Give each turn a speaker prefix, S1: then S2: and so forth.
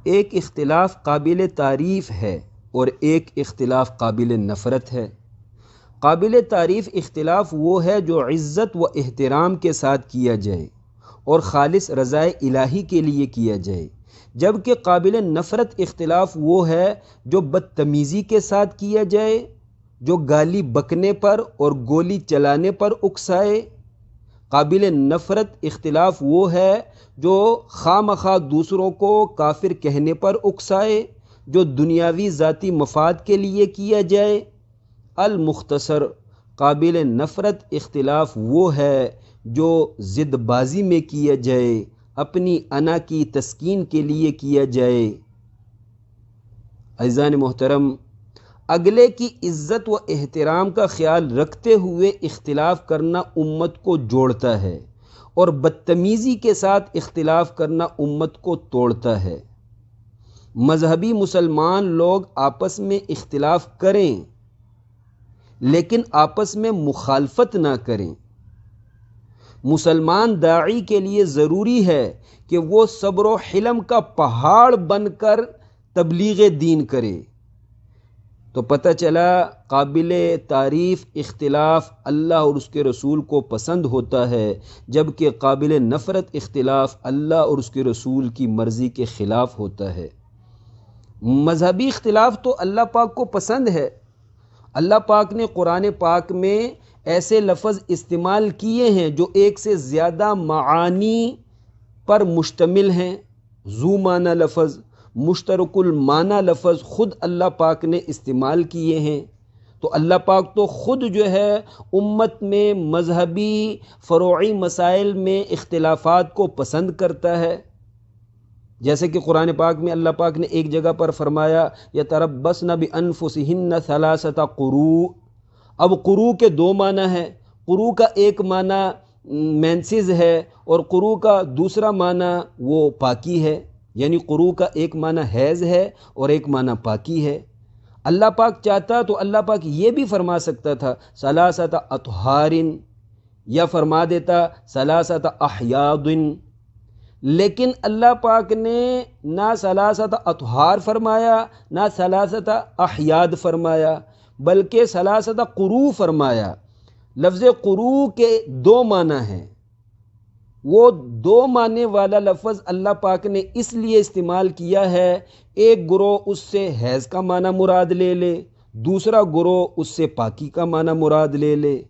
S1: ایک اختلاف قابل تعریف ہے اور ایک اختلاف قابل نفرت ہے۔ قابل تعریف اختلاف وہ ہے جو عزت و احترام کے ساتھ کیا جائے اور خالص رضائے الہی کے لیے کیا جائے، جبکہ قابل نفرت اختلاف وہ ہے جو بدتمیزی کے ساتھ کیا جائے، جو گالی بکنے پر اور گولی چلانے پر اکسائے۔ قابل نفرت اختلاف وہ ہے جو خواہ مخواہ دوسروں کو کافر کہنے پر اکسائے، جو دنیاوی ذاتی مفاد کے لیے کیا جائے۔ المختصر، قابل نفرت اختلاف وہ ہے جو ضد بازی میں کیا جائے، اپنی انا کی تسکین کے لیے کیا جائے۔ عزیزان محترم، اگلے کی عزت و احترام کا خیال رکھتے ہوئے اختلاف کرنا امت کو جوڑتا ہے اور بدتمیزی کے ساتھ اختلاف کرنا امت کو توڑتا ہے۔ مذہبی مسلمان لوگ آپس میں اختلاف کریں لیکن آپس میں مخالفت نہ کریں۔ مسلمان داعی کے لیے ضروری ہے کہ وہ صبر و حلم کا پہاڑ بن کر تبلیغ دین کرے۔ تو پتہ چلا قابل تعریف اختلاف اللہ اور اس کے رسول کو پسند ہوتا ہے، جبکہ قابل نفرت اختلاف اللہ اور اس کے رسول کی مرضی کے خلاف ہوتا ہے۔ مذہبی اختلاف تو اللہ پاک کو پسند ہے۔ اللہ پاک نے قرآن پاک میں ایسے لفظ استعمال کیے ہیں جو ایک سے زیادہ معانی پر مشتمل ہیں۔ ذو معنی لفظ، مشترک المعنی لفظ خود اللہ پاک نے استعمال کیے ہیں۔ تو اللہ پاک تو خود جو ہے امت میں مذہبی فروعی مسائل میں اختلافات کو پسند کرتا ہے۔ جیسے کہ قرآن پاک میں اللہ پاک نے ایک جگہ پر فرمایا یتربصن بانفسہن ثلاثۃ قروء۔ اب قروء کے دو معنی ہیں۔ قروء کا ایک معنی مینسز ہے اور قروء کا دوسرا معنی وہ پاکی ہے، یعنی قروء کا ایک معنی حیض ہے اور ایک معنی پاکی ہے۔ اللہ پاک چاہتا تو اللہ پاک یہ بھی فرما سکتا تھا ثلاثۃ اطہار، یا فرما دیتا ثلاثۃ احیاض، لیکن اللہ پاک نے نہ ثلاثۃ اطہار فرمایا نہ ثلاثۃ احیاض فرمایا، بلکہ ثلاثۃ قروء فرمایا۔ لفظ قروء کے دو معنی ہیں۔ وہ دو معنی والا لفظ اللہ پاک نے اس لیے استعمال کیا ہے، ایک گروہ اس سے حیض کا معنی مراد لے لے، دوسرا گروہ اس سے پاکی کا معنی مراد لے لے۔